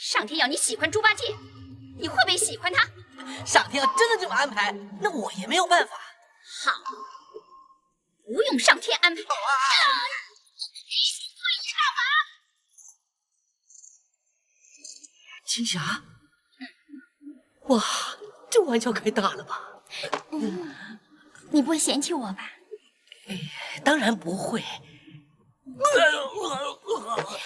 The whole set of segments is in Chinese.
上天要你喜欢猪八戒，你会不会喜欢他？上天要真的这么安排，那我也没有办法。好，不用上天安排。青霞，哇，这玩笑开大了吧？你不会嫌弃我吧？当然不会。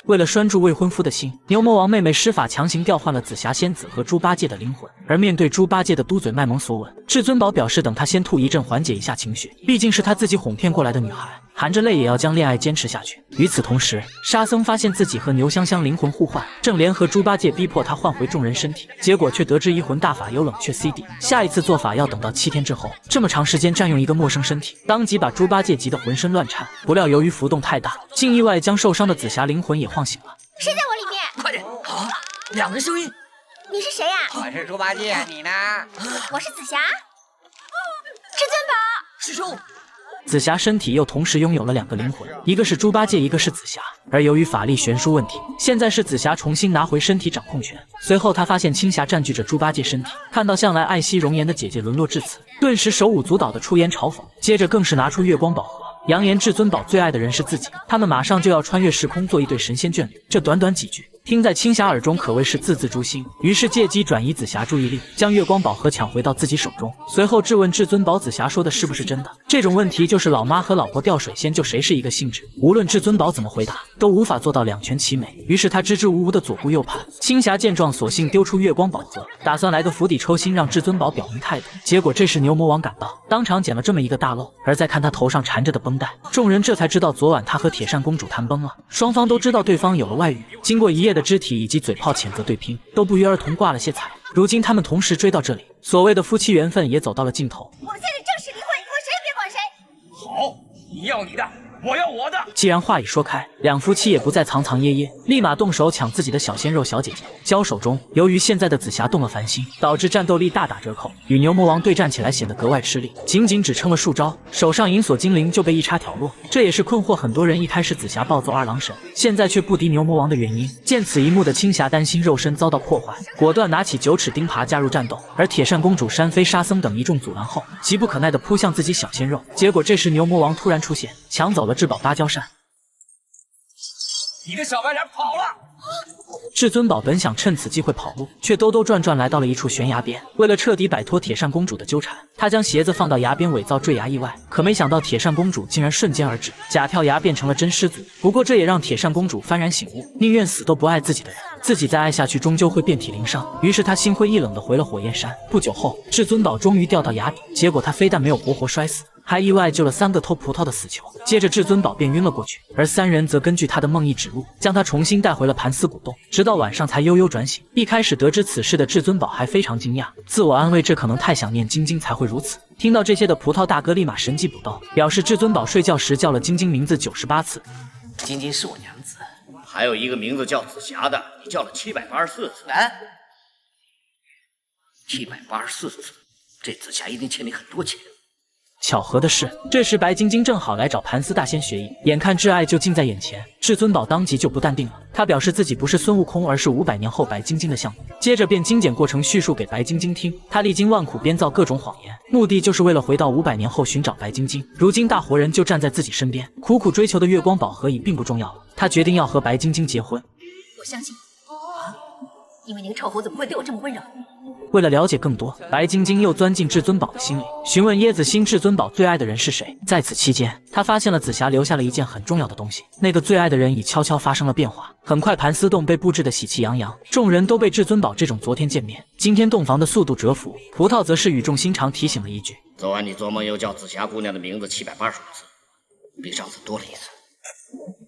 为了拴住未婚夫的心，牛魔王妹妹施法强行调换了紫霞仙子和猪八戒的灵魂。而面对猪八戒的嘟嘴卖萌索吻，至尊宝表示等他先吐一阵缓解一下情绪，毕竟是他自己哄骗过来的女孩，含着泪也要将恋爱坚持下去。与此同时，沙僧发现自己和牛香香灵魂互换，正联合猪八戒逼迫他换回众人身体，结果却得知移魂大法有冷却 CD， 下一次做法要等到7天之后。这么长时间占用一个陌生身体，当即把猪八戒急得浑身乱颤。不料由于浮动太大，竟意外将受伤的紫霞灵魂也晃醒了。谁在我里面？快点！好，两个声音。你是谁呀？我是猪八戒，你呢？我是紫霞。至尊宝，师兄。紫霞身体又同时拥有了2个灵魂，一个是猪八戒，一个是紫霞。而由于法力悬殊问题，现在是紫霞重新拿回身体掌控权。随后他发现青霞占据着猪八戒身体，看到向来爱惜容颜的姐姐沦落至此，顿时手舞足蹈的出言嘲讽，接着更是拿出月光宝盒，扬言至尊宝最爱的人是自己，他们马上就要穿越时空做一对神仙眷侣。这短短几句听在青霞耳中可谓是字字诛心，于是借机转移紫霞注意力，将月光宝盒抢回到自己手中，随后质问至尊宝紫霞说的是不是真的。这种问题就是老妈和老婆掉水仙，就谁是一个性质，无论至尊宝怎么回答都无法做到两全其美。于是他支支吾吾的左顾右盼，青霞见状索性丢出月光宝盒，打算来个釜底抽薪让至尊宝表明态度。结果这时牛魔王赶到，当场捡了这么一个大漏，而再看他头上缠着的绷带，众人这才知道昨晚他和铁扇公主谈崩了，双方都知道对方有了外遇。经过一夜的肢体以及嘴炮谴责对拼，都不约而同挂了些彩。如今他们同时追到这里，所谓的夫妻缘分也走到了尽头。我们现在正式离婚，以后谁也别管谁。好，你要你的，我要我的。既然话已说开，两夫妻也不再藏藏掖掖，立马动手抢自己的小鲜肉小姐姐。交手中，由于现在的紫霞动了凡心，导致战斗力大打折扣，与牛魔王对战起来显得格外吃力。仅仅只撑了数招，手上银锁精灵就被一插挑落，这也是困惑很多人一开始紫霞暴揍二郎神，现在却不敌牛魔王的原因。见此一幕的青霞担心肉身遭到破坏，果断拿起9齿钉耙加入战斗，而铁扇公主、山飞、沙僧等一众阻拦后，急不可耐地扑向自己小鲜肉。结果这时牛魔王突然出现，抢走了至宝芭蕉扇。你个小白脸跑了！至尊宝本想趁此机会跑路，却兜兜转转来到了一处悬崖边。为了彻底摆脱铁扇公主的纠缠，他将鞋子放到崖边伪造坠崖意外。可没想到铁扇公主竟然瞬间而至，假跳崖变成了真失足。不过这也让铁扇公主幡然醒悟，宁愿死都不爱自己的人，自己再爱下去终究会遍体鳞伤。于是他心灰意冷地回了火焰山。不久后，至尊宝终于掉到崖底，结果他非但没有活活摔死，还意外救了3个偷葡萄的死囚。接着至尊宝便晕了过去，而3人则根据他的梦呓指路，将他重新带回了盘丝古洞，直到晚上才悠悠转醒。一开始得知此事的至尊宝还非常惊讶，自我安慰这可能太想念晶晶才会如此。听到这些的葡萄大哥立马神机补刀，表示至尊宝睡觉时叫了晶晶名字98次。晶晶是我娘子，还有一个名字叫紫霞的，你叫了784次。哎，784次，这紫霞一定欠你很多钱。巧合的是，这时白晶晶正好来找盘丝大仙学艺，眼看挚爱就近在眼前，至尊宝当即就不淡定了。他表示自己不是孙悟空，而是500年后白晶晶的项目，接着便精简过程叙述给白晶晶听。他历经万苦编造各种谎言，目的就是为了回到500年后寻找白晶晶。如今大活人就站在自己身边，苦苦追求的月光宝盒已并不重要了。他决定要和白晶晶结婚。我相信，因为那个臭猴子不会对我这么温柔。为了了解更多，白晶晶又钻进至尊宝的心里，询问椰子心至尊宝最爱的人是谁。在此期间，他发现了紫霞留下了一件很重要的东西，那个最爱的人已悄悄发生了变化。很快盘丝洞被布置得喜气洋洋，众人都被至尊宝这种昨天见面今天洞房的速度折服。葡萄则是语重心长提醒了一句，昨晚你做梦又叫紫霞姑娘的名字785次，比上次多了一次。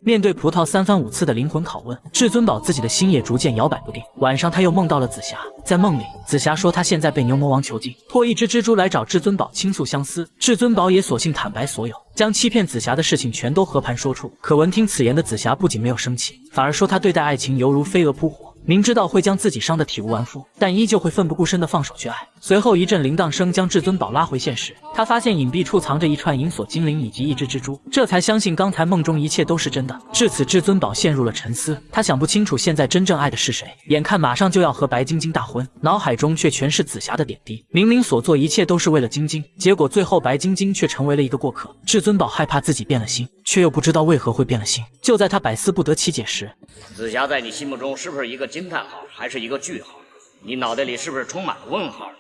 面对葡萄3番5次的灵魂拷问，至尊宝自己的心也逐渐摇摆不定。晚上他又梦到了紫霞，在梦里紫霞说她现在被牛魔王囚禁，托一只蜘蛛来找至尊宝倾诉相思。至尊宝也索性坦白所有，将欺骗紫霞的事情全都和盘说出。可闻听此言的紫霞不仅没有生气，反而说她对待爱情犹如飞蛾扑火，明知道会将自己伤得体无完肤，但依旧会奋不顾身地放手去爱。随后一阵铃铛声将至尊宝拉回现实，他发现隐蔽处藏着一串银锁精灵以及一只蜘蛛，这才相信刚才梦中一切都是真的。至此，至尊宝陷入了沉思，他想不清楚现在真正爱的是谁，眼看马上就要和白晶晶大婚，脑海中却全是紫霞的点滴。明明所做一切都是为了晶晶，结果最后白晶晶却成为了一个过客。至尊宝害怕自己变了心，却又不知道为何会变了心。就在他百思不得其解时，紫霞在你心目中是不是一个惊叹号，还是一个句号？你脑袋里是不是充满了问号呢？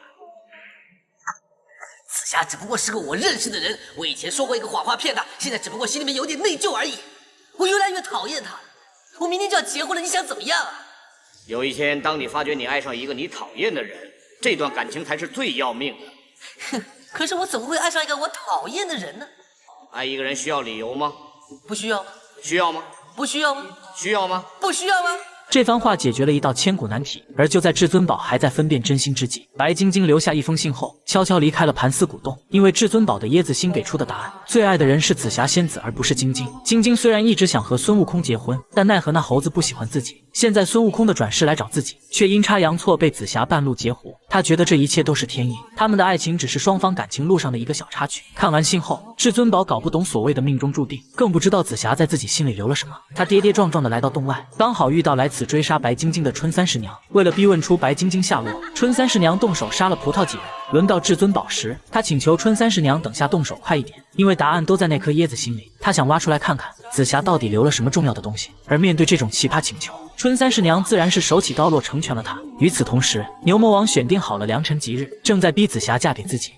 紫霞只不过是个我认识的人，我以前说过一个谎话骗她，现在只不过心里面有点内疚而已。我越来越讨厌她了，我明天就要结婚了，你想怎么样啊？有一天，当你发觉你爱上一个你讨厌的人，这段感情才是最要命的。哼，可是我怎么会爱上一个我讨厌的人呢？爱一个人需要理由吗？不需要。需要吗？不需要吗？需要吗？不需要吗？这番话解决了一道千古难题，而就在至尊宝还在分辨真心之际，白晶晶留下一封信后，悄悄离开了盘丝古洞。因为至尊宝的椰子心给出的答案，最爱的人是紫霞仙子，而不是晶晶。晶晶虽然一直想和孙悟空结婚，但奈何那猴子不喜欢自己。现在孙悟空的转世来找自己，却阴差阳错被紫霞半路截胡。他觉得这一切都是天意，他们的爱情只是双方感情路上的一个小插曲。看完信后，至尊宝搞不懂所谓的命中注定，更不知道紫霞在自己心里留了什么。他跌跌撞撞的来到洞外，刚好遇到来此追杀白晶晶的春三十娘。为了逼问出白晶晶下落，春三十娘动手杀了葡萄几人。轮到至尊宝时，他请求春三十娘等下动手快一点，因为答案都在那颗椰子心里，他想挖出来看看紫霞到底留了什么重要的东西。而面对这种奇葩请求，春三十娘自然是手起刀落成全了他。与此同时，牛魔王选定好了良辰吉日，正在逼紫霞嫁给自己。